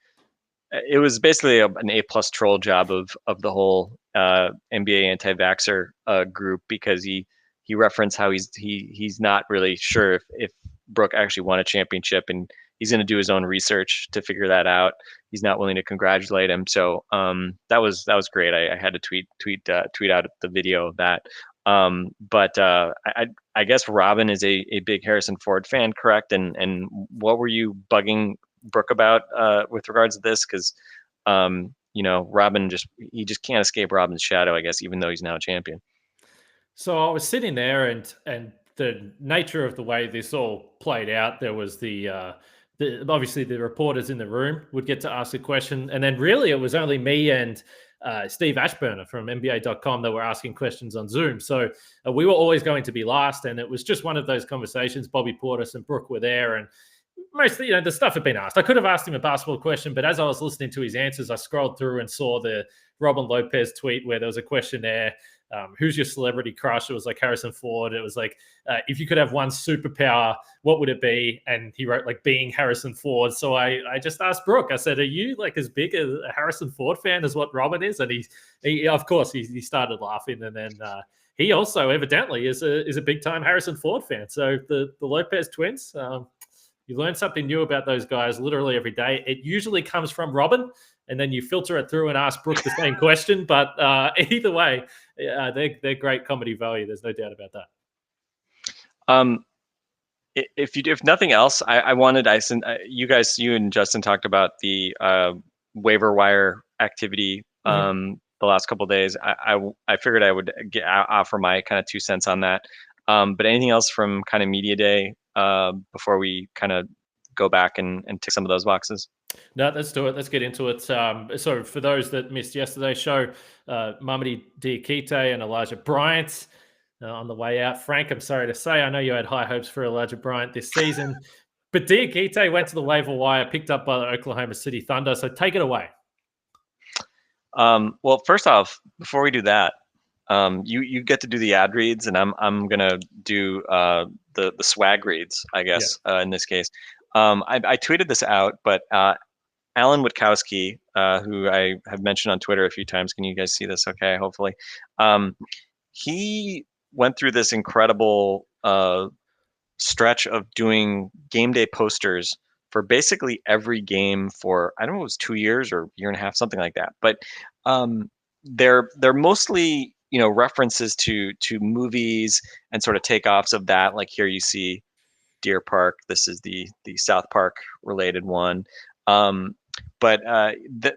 it was basically an A+ troll job of the whole NBA anti-vaxxer group, because he referenced how he's not really sure if Brooke actually won a championship, and he's going to do his own research to figure that out. He's not willing to congratulate him, so that was great. I had to tweet out the video of that. But I guess Robin is a big Harrison Ford fan, correct? And what were you bugging Brooke about with regards to this? Because you know, Robin he just can't escape Robin's shadow, I guess, even though he's now a champion. So I was sitting there, and the nature of the way this all played out, there was the obviously the reporters in the room would get to ask a question, and then really it was only me and Steve Ashburner from NBA.com that were asking questions on Zoom. So we were always going to be last, and it was just one of those conversations. Bobby Portis and Brooke were there, and mostly, you know, the stuff had been asked. I could have asked him a basketball question, but as I was listening to his answers, I scrolled through and saw the Robin Lopez tweet where there was a question there. Who's your celebrity crush? It was like Harrison Ford. It was like, if you could have one superpower, what would it be? And he wrote like being Harrison Ford. So I just asked Brooke, I said, are you like as big a Harrison Ford fan as what Robin is? And he of course, he started laughing. And then he also evidently is a big time Harrison Ford fan. So the Lopez twins, you learn something new about those guys literally every day. It usually comes from Robin, and then you filter it through and ask Brooke the same question. But either way, they're great comedy value. There's no doubt about that. If nothing else, you and Justin talked about the waiver wire activity the last couple of days. I figured I would offer my kind of 2 cents on that. But anything else from kind of media day before we kind of go back and tick some of those boxes? No, let's do it. Let's get into it. So for those that missed yesterday's show, Mamadi Diakite and Elijah Bryant on the way out. Frank, I'm sorry to say, I know you had high hopes for Elijah Bryant this season, but Diakite went to the waiver wire, picked up by the Oklahoma City Thunder. So take it away. Well, first off, before we do that, you get to do the ad reads, and I'm gonna do the swag reads, I guess, in this case. I tweeted this out, but Alan Witkowski, who I have mentioned on Twitter a few times, can you guys see this? Okay, hopefully. He went through this incredible stretch of doing game day posters for basically every game for, I don't know, it was 2 years or year and a half, something like that. But they're mostly, you know, references to movies and sort of takeoffs of that. Like here you see Deer Park. This is the South Park related one. But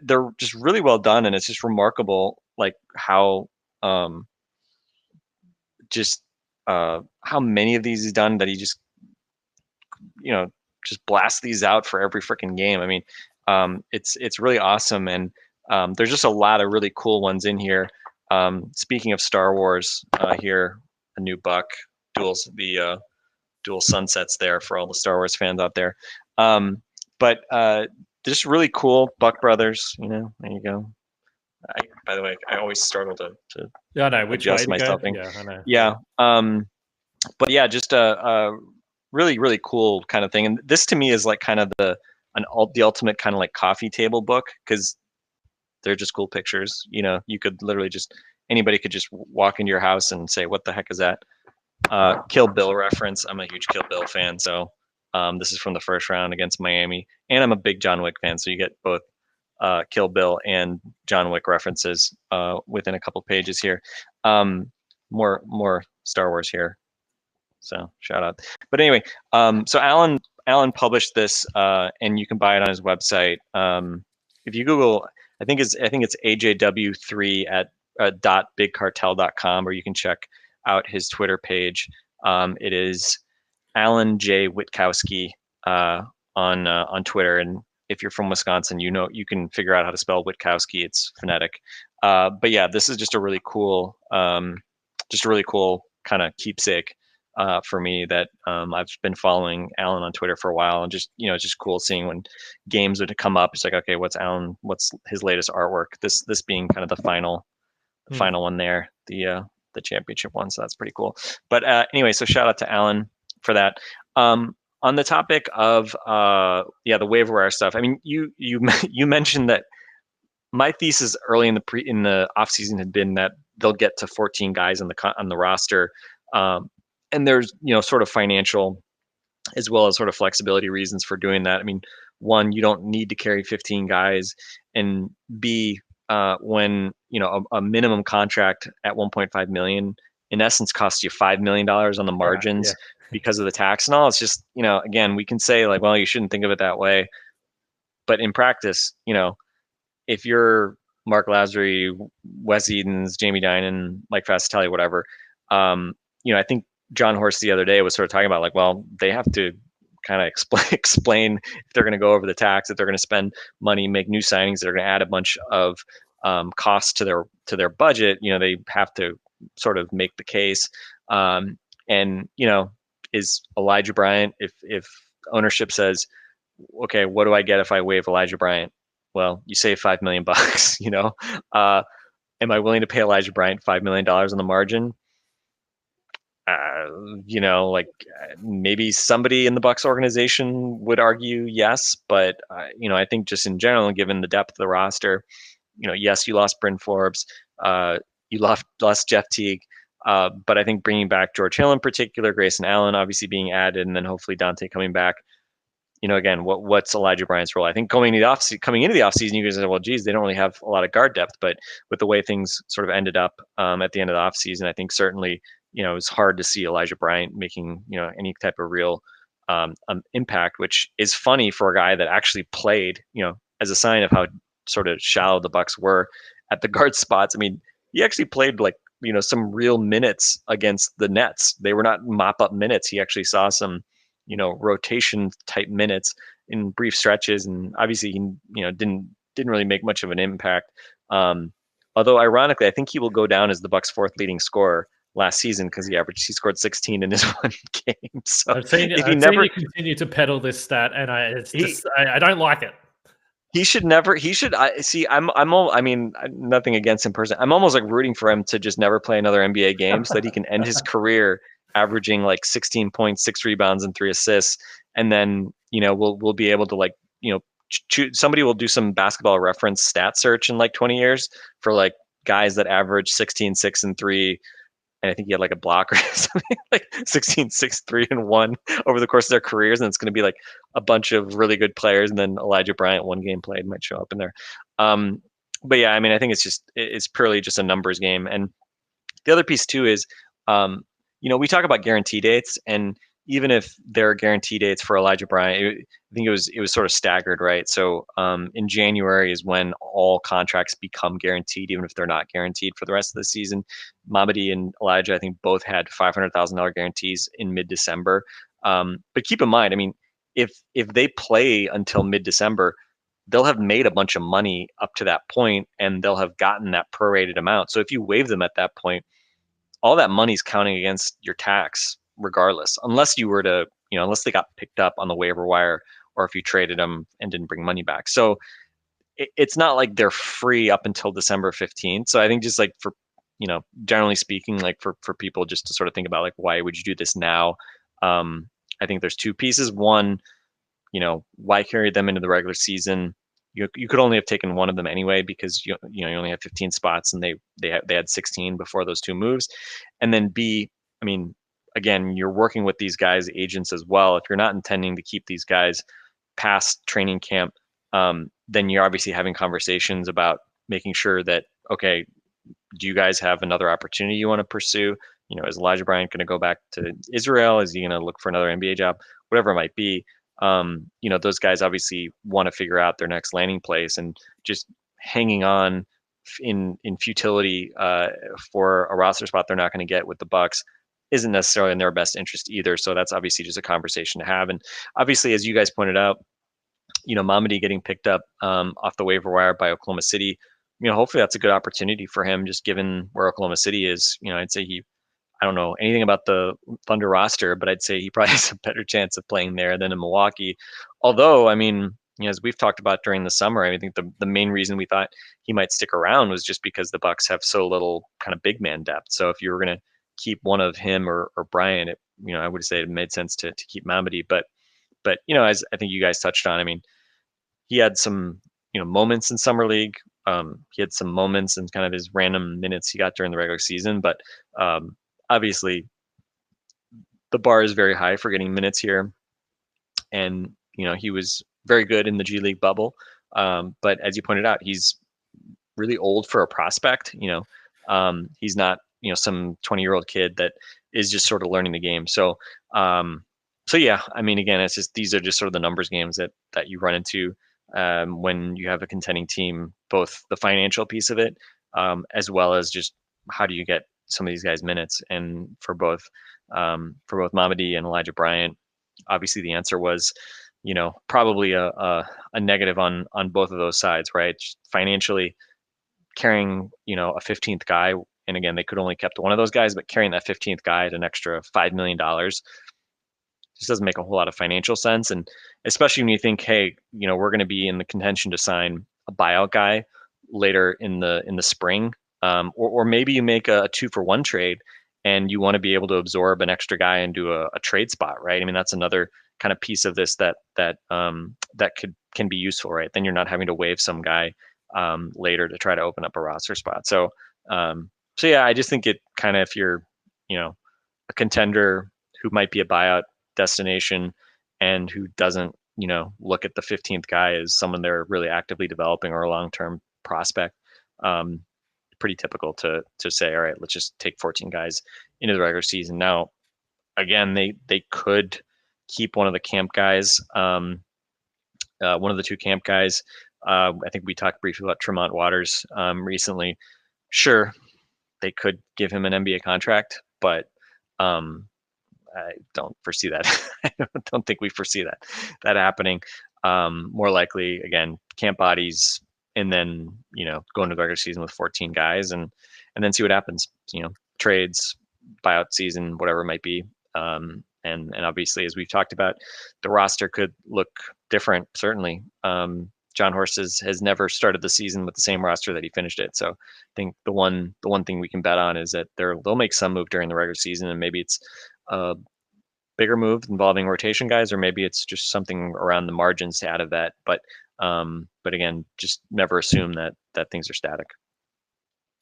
they're just really well done, and it's just remarkable, like how how many of these he's done, that he just, you know, just blasts these out for every freaking game. I mean, it's really awesome, and there's just a lot of really cool ones in here. Speaking of Star Wars, here a new buck, dual sunsets there for all the Star Wars fans out there. But just really cool Buck Brothers, you know, there you go. by the way. I always struggle to Yeah, I know which way adjust to myself. go. Yeah, I know. Yeah. But yeah, just a really, really cool kind of thing. And this to me is like kind of the ultimate kind of like coffee table book, because they're just cool pictures. You know, you could literally anybody could just walk into your house and say, what the heck is that? Kill Bill reference. I'm a huge Kill Bill fan. So this is from the first round against Miami. And I'm a big John Wick fan. So you get both Kill Bill and John Wick references within a couple pages here. More Star Wars here. So shout out. But anyway, so Alan published this, and you can buy it on his website. If you Google, I think it's AJW3 at .bigcartel.com, or you can check out his Twitter page. It is Alan J. Witkowski on Twitter, and if you're from Wisconsin, you know you can figure out how to spell Witkowski. It's phonetic. But yeah, this is just a really cool kind of keepsake for me that I've been following Alan on Twitter for a while, and just it's just cool seeing when games would come up. It's like, okay, what's his latest artwork? This being kind of the final one there, the championship one. So that's pretty cool. But anyway, so shout out to Alan for that. On the topic of the waiver wire stuff. I mean, you mentioned that my thesis early in the offseason had been that they'll get to 14 guys on the roster. And there's sort of financial as well as sort of flexibility reasons for doing that. I mean, one, you don't need to carry 15 guys, and B, when a minimum contract at 1.5 million in essence costs you $5 million on the margins because of the tax and all. It's just again, we can say like, well, you shouldn't think of it that way, but in practice, if you're Mark Lazary, Wes Edens, Jamie Dinan, Mike Fascitelli, whatever, I think John Horst the other day was sort of talking about like, well, they have to kind of explain if they're going to go over the tax, if they're going to spend money, make new signings, they're going to add a bunch of costs to their budget. They have to sort of make the case. And is Elijah Bryant, if ownership says, okay, what do I get if I waive Elijah Bryant? Well, you save $5 million. Am I willing to pay Elijah Bryant $5 million on the margin? Maybe somebody in the Bucks organization would argue yes, but I think just in general, given the depth of the roster, yes, you lost Bryn Forbes, you lost Jeff Teague, but I think bringing back George Hill in particular, Grayson Allen obviously being added, and then hopefully Donte coming back. Again, what's Elijah Bryant's role? I think coming into the offseason, you guys said, well, geez, they don't really have a lot of guard depth, but with the way things sort of ended up at the end of the offseason, I think certainly it's hard to see Elijah Bryant making any type of real impact, which is funny for a guy that actually played, as a sign of how sort of shallow the Bucks were at the guard spots. I mean, he actually played like some real minutes against the Nets. They were not mop up minutes. He actually saw some rotation type minutes in brief stretches, and obviously he didn't really make much of an impact. Although ironically, I think he will go down as the Bucks' fourth leading scorer last season because he scored 16 in his one game. So I've seen you continue to peddle this stat, and I don't like it. He should never. He should. I mean, nothing against him personally. I'm almost like rooting for him to just never play another NBA game so that he can end his career averaging like 16 points, 6 rebounds, and 3 assists, and then we'll be able to like somebody will do some Basketball Reference stat search in like 20 years for like guys that average 16, 6, and 3. And I think he had like a block or something like 16, 6, 3, and 1 over the course of their careers. And it's going to be like a bunch of really good players. And then Elijah Bryant, one game played, might show up in there. But yeah, I mean, I think it's purely just a numbers game. And the other piece too is, we talk about guarantee dates, and even if there are guarantee dates for Elijah Bryant, I think it was sort of staggered, right? So in January is when all contracts become guaranteed, even if they're not guaranteed for the rest of the season. Mamadi and Elijah, I think, both had $500,000 guarantees in mid-December. But keep in mind, I mean, if they play until mid-December, they'll have made a bunch of money up to that point, and they'll have gotten that prorated amount. So if you waive them at that point, all that money's counting against your tax regardless, unless you were to, unless they got picked up on the waiver wire, or if you traded them and didn't bring money back. So it's not like they're free up until December 15th. So I think just like for, generally speaking, like for people just to sort of think about like, why would you do this now? I think there's two pieces. One, why carry them into the regular season? You could only have taken one of them anyway, because you only have 15 spots and they had 16 before those two moves. And then B, I mean, again, you're working with these guys' agents as well. If you're not intending to keep these guys past training camp, then you're obviously having conversations about making sure that, okay, do you guys have another opportunity you want to pursue? Is Elijah Bryant going to go back to Israel? Is he going to look for another NBA job? Whatever it might be. Those guys obviously want to figure out their next landing place, and just hanging on in futility for a roster spot they're not going to get with the Bucks isn't necessarily in their best interest either. So that's obviously just a conversation to have. And obviously, as you guys pointed out, Mamadi getting picked up off the waiver wire by Oklahoma City, hopefully that's a good opportunity for him, just given where Oklahoma City is. I'd say I don't know anything about the Thunder roster, but I'd say he probably has a better chance of playing there than in Milwaukee. Although, I mean, as we've talked about during the summer, I think the main reason we thought he might stick around was just because the Bucks have so little kind of big man depth. So if you were going to keep one of him or Bryant, I would say it made sense to keep Mamadi. But as I think you guys touched on, I mean, he had some moments in summer league. He had some moments in kind of his random minutes he got during the regular season, but obviously the bar is very high for getting minutes here. And, he was very good in the G League bubble. But as you pointed out, he's really old for a prospect. He's not, some 20-year-old kid that is just sort of learning the game. So yeah, I mean, again, it's just, these are just sort of the numbers games that you run into when you have a contending team, both the financial piece of it, as well as just how do you get some of these guys minutes. And for both Mamadi and Elijah Bryant, obviously the answer was, probably a negative on both of those sides, right? Financially, carrying, a 15th guy, and again, they could only kept one of those guys, but carrying that 15th guy at an extra $5 million just doesn't make a whole lot of financial sense. And especially when you think, hey, we're going to be in the contention to sign a buyout guy later in the spring, or maybe you make a 2-for-1 trade and you want to be able to absorb an extra guy and do a trade spot, right? I mean, that's another kind of piece of this that can be useful, right? Then you're not having to waive some guy later to try to open up a roster spot. So yeah, I just think it kind of, if you're a contender who might be a buyout destination and who doesn't look at the 15th guy as someone they're really actively developing or a long-term prospect, pretty typical to say, all right, let's just take 14 guys into the regular season. Now, again, they could keep one of the camp guys, one of the two camp guys. I think we talked briefly about Tremont Waters recently. Sure, they could give him an NBA contract, but I don't foresee that. I don't think we foresee that happening. More likely, again, camp bodies, and then go into the regular season with 14 guys, and then see what happens. Trades, buyout season, whatever it might be. And obviously, as we've talked about, the roster could look different. Certainly, John Horst has never started the season with the same roster that he finished it. So I think the one thing we can bet on is that they'll make some move during the regular season, and maybe it's a bigger move involving rotation guys, or maybe it's just something around the margins to add of that. But again, just never assume that things are static.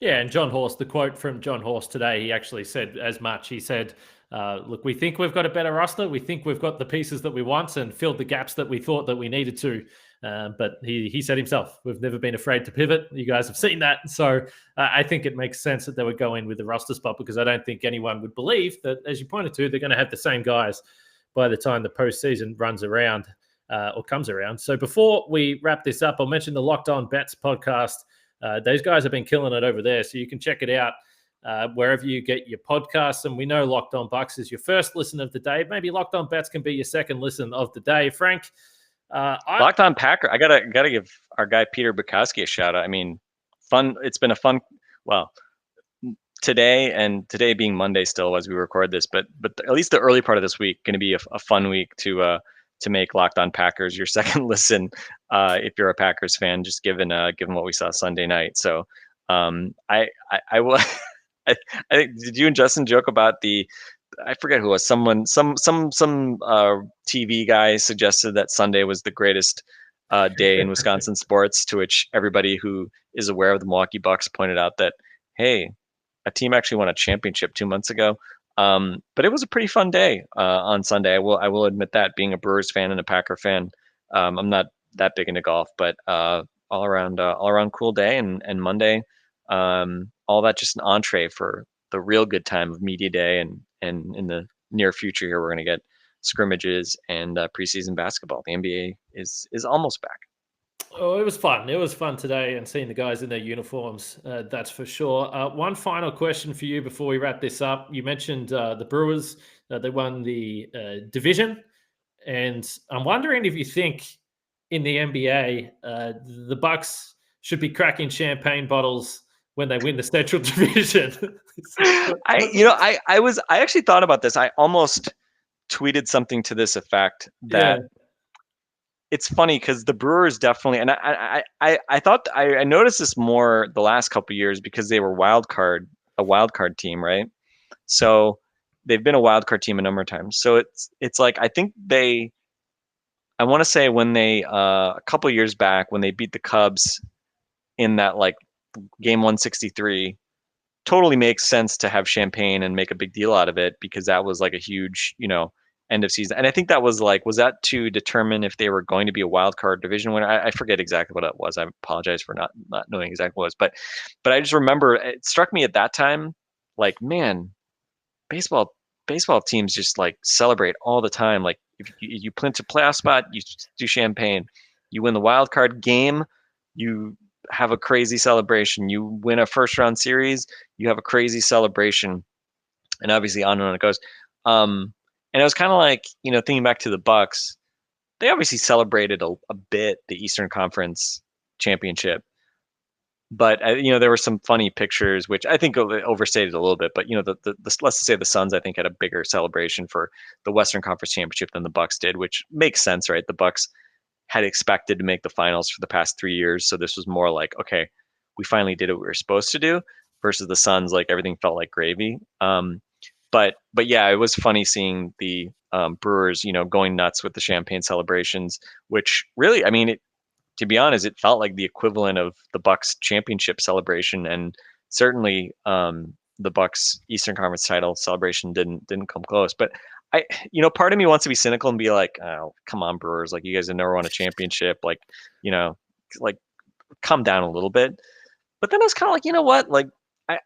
Yeah, and John Horst, the quote from John Horst today, he actually said as much. He said, look, we think we've got a better roster. We think we've got the pieces that we want and filled the gaps that we thought that we needed to. But he said himself, we've never been afraid to pivot. You guys have seen that. So I think it makes sense that they would go in with the roster spot, because I don't think anyone would believe that, as you pointed to, they're going to have the same guys by the time the postseason runs around or comes around. So before we wrap this up, I'll mention the Locked On Bets podcast. Those guys have been killing it over there, so you can check it out wherever you get your podcasts. And we know Locked On Bucks is your first listen of the day. Maybe Locked On Bets can be your second listen of the day. Frank, Locked On Packer. I gotta give our guy Peter Bukowski a shout out. I mean, fun. It's been a fun. Well, today being Monday still as we record this, but at least the early part of this week going to be a fun week to to make Locked On Packers your second listen if you're a Packers fan, just given what we saw Sunday night. So I will. I, I think, did you and Justin joke about I forget who it was, some TV guy suggested that Sunday was the greatest day in Wisconsin sports, to which everybody who is aware of the Milwaukee Bucks pointed out that, hey, a team actually won a championship 2 months ago. But it was a pretty fun day on Sunday. I will admit that, being a Brewers fan and a Packer fan. I'm not that big into golf, but all around cool day. And Monday, all that just an entree for the real good time of media day, and in the near future here we're going to get scrimmages and preseason basketball. The NBA is almost back. Oh, it was fun. It was fun today, and seeing the guys in their uniforms, that's for sure. One final question for you before we wrap this up. You mentioned the Brewers. They won the division, and I'm wondering if you think in the NBA the Bucks should be cracking champagne bottles when they win the Central Division. I actually thought about this. I almost tweeted something to this effect, that it's funny because the Brewers definitely, and I thought I noticed this more the last couple of years because they were a wild card team, right? So they've been a wild card team a number of times. So it's like, I think I want to say when they a couple of years back when they beat the Cubs in that like game 163, totally makes sense to have champagne and make a big deal out of it, because that was like a huge, end of season. And I think that was that to determine if they were going to be a wild card division winner? I forget exactly what it was. I apologize for not knowing exactly what it was, but I just remember it struck me at that time, like, man, baseball teams just like celebrate all the time. Like if you clinch a playoff spot, you do champagne. You win the wild card game, you have a crazy celebration. You win a first round series, you have a crazy celebration, and obviously on and on it goes. And it was kind of like, thinking back to the Bucks, they obviously celebrated a bit the Eastern Conference championship, but there were some funny pictures, which I think overstated a little bit. But let's say the Suns, I think, had a bigger celebration for the Western Conference championship than the Bucks did, which makes sense, right? The Bucks had expected to make the finals for the past 3 years, so this was more like, okay, we finally did what we were supposed to do. Versus the Suns, like everything felt like gravy. But yeah, it was funny seeing the Brewers, going nuts with the champagne celebrations, which really, I mean, to be honest, it felt like the equivalent of the Bucks championship celebration, and certainly the Bucks Eastern Conference title celebration didn't come close. But part of me wants to be cynical and be like, oh, come on, Brewers, like you guys have never won a championship, like calm down a little bit. But then I was kind of like, you know what, like.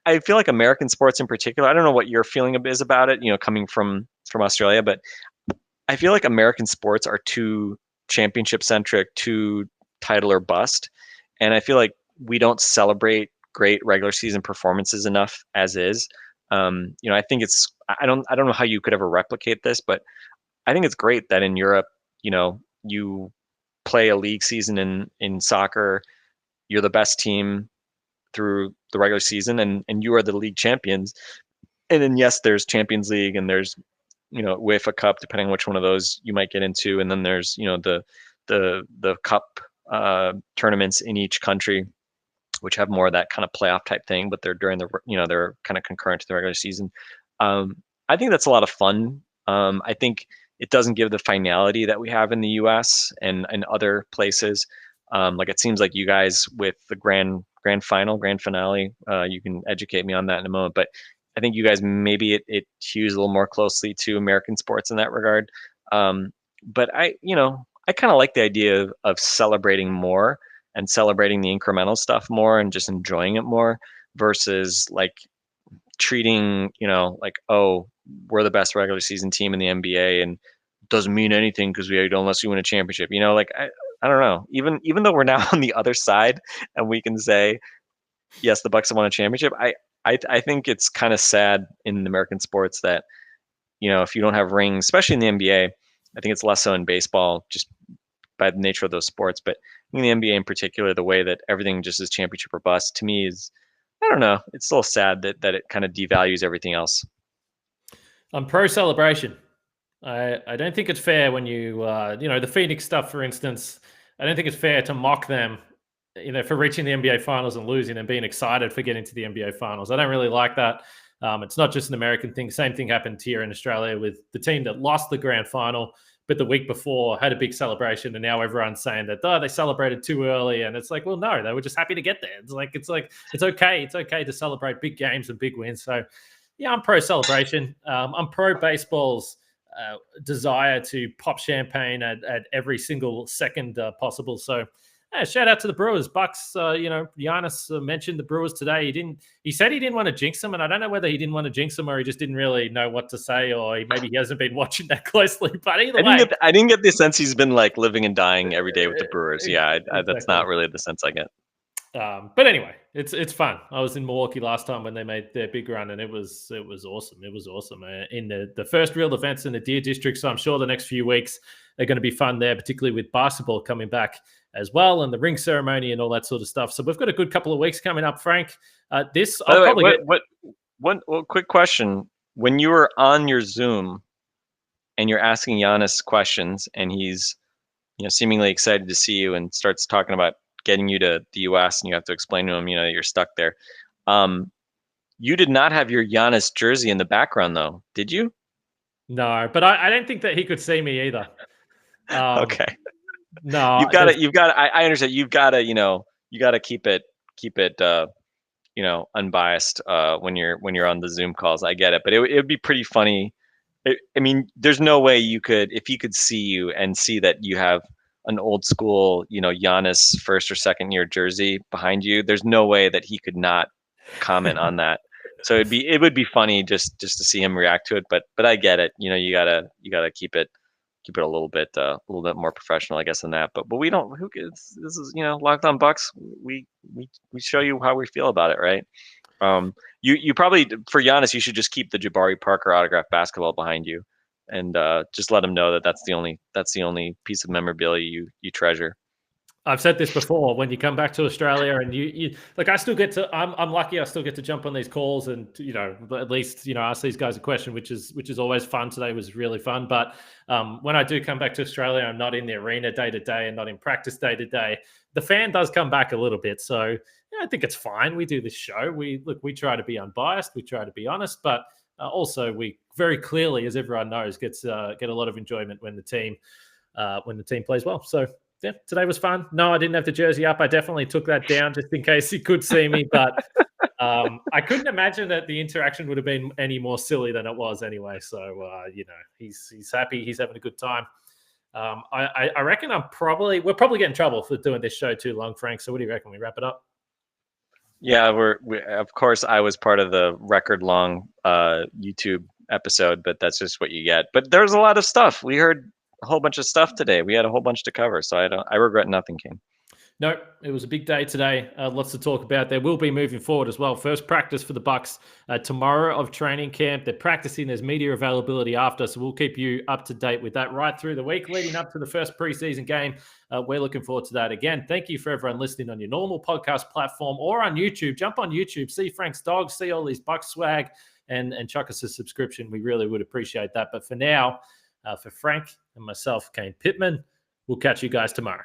I feel like American sports in particular, I don't know what your feeling is about it, coming from Australia, but I feel like American sports are too championship centric, too title or bust. And I feel like we don't celebrate great regular season performances enough as is. I think I don't know how you could ever replicate this, but I think it's great that in Europe, you play a league season in soccer, you're the best team through the regular season, and you are the league champions. And then yes, there's Champions League, and there's UEFA Cup, depending on which one of those you might get into, and then there's the cup tournaments in each country, which have more of that kind of playoff type thing, but they're during the they're kind of concurrent to the regular season. I think that's a lot of fun. I think it doesn't give the finality that we have in the US and other places. Like it seems like you guys with the grand finale, you can educate me on that in a moment, but I think you guys, maybe it hews a little more closely to American sports in that regard. But I kind of like the idea of celebrating more and celebrating the incremental stuff more and just enjoying it more versus like treating, like, oh, we're the best regular season team in the NBA and it doesn't mean anything because unless we win a championship, like I don't know. Even though we're now on the other side and we can say, yes, the Bucks have won a championship. I think it's kind of sad in American sports that, if you don't have rings, especially in the NBA, I think it's less so in baseball just by the nature of those sports. But in the NBA in particular, the way that everything just is championship or bust, to me is, I don't know. It's still sad that it kind of devalues everything else. I'm pro celebration. I don't think it's fair when the Phoenix stuff, for instance. I don't think it's fair to mock them, for reaching the NBA Finals and losing and being excited for getting to the NBA Finals. I don't really like that. It's not just an American thing. Same thing happened here in Australia with the team that lost the grand final, but the week before had a big celebration, and now everyone's saying that they celebrated too early, and it's like, well, no, they were just happy to get there. It's okay. It's okay to celebrate big games and big wins. So, yeah, I'm pro celebration. I'm pro baseball's desire to pop champagne at every single second possible. So, shout out to the Brewers. Bucks, Giannis mentioned the Brewers today. He said he didn't want to jinx them, and I don't know whether he didn't want to jinx them or he just didn't really know what to say, or maybe he hasn't been watching that closely. But either way, I didn't get the sense he's been like living and dying every day with the Brewers. Yeah, exactly. That's not really the sense I get. But anyway, it's fun. I was in Milwaukee last time when they made their big run, and it was awesome. It was awesome in the first real events in the Deer District. So I'm sure the next few weeks are going to be fun there, particularly with basketball coming back as well, and the ring ceremony and all that sort of stuff. So we've got a good couple of weeks coming up, Frank. One quick question: when you were on your Zoom and you're asking Giannis questions, and he's seemingly excited to see you and starts talking about getting you to the US and you have to explain to him, you're stuck there. You did not have your Giannis jersey in the background though, did you? No, but I don't think that he could see me either. Okay. No, I understand. You've got to keep it, unbiased, when you're on the Zoom calls. I get it, but it would be pretty funny. I mean, there's no way if he could see you and see that you have an old school, Giannis first or second year jersey behind you, there's no way that he could not comment on that. So it would be funny just to see him react to it. But I get it. You gotta keep it a little bit more professional, I guess, than that. But we don't. This is Locked On Bucks. We show you how we feel about it, right? You probably, for Giannis, you should just keep the Jabari Parker autographed basketball behind you. And just let them know that that's the only piece of memorabilia you treasure. I've said this before. When you come back to Australia, and you I still get to. I'm lucky. I still get to jump on these calls and at least ask these guys a question, which is always fun. Today was really fun. But when I do come back to Australia, I'm not in the arena day to day and not in practice day to day. The fan does come back a little bit, so I think it's fine. We do this show. We try to be unbiased. We try to be honest, but also we very clearly, as everyone knows, get a lot of enjoyment when the team plays well. So yeah, today was fun. No, I didn't have the jersey up. I definitely took that down just in case he could see me, but I couldn't imagine that the interaction would have been any more silly than it was anyway. So he's happy. He's having a good time. I reckon we'll probably get in trouble for doing this show too long, Frank. So what do you reckon? We wrap it up? Yeah, we of course I was part of the record long YouTube episode, but that's just what you get. But there's a lot of stuff. We heard a whole bunch of stuff today. We had a whole bunch to cover, so I regret nothing, King. No, it was a big day today. Lots to talk about. There will be moving forward as well. First practice for the Bucks tomorrow of training camp. They're practicing. There's media availability after, so we'll keep you up to date with that right through the week leading up to the first preseason game. We're looking forward to that. Again, thank you for everyone listening on your normal podcast platform or on YouTube. Jump on YouTube, see Frank's dog, see all these Bucks swag, and chuck us a subscription. We really would appreciate that. But for now, for Frank and myself, Kane Pittman, we'll catch you guys tomorrow.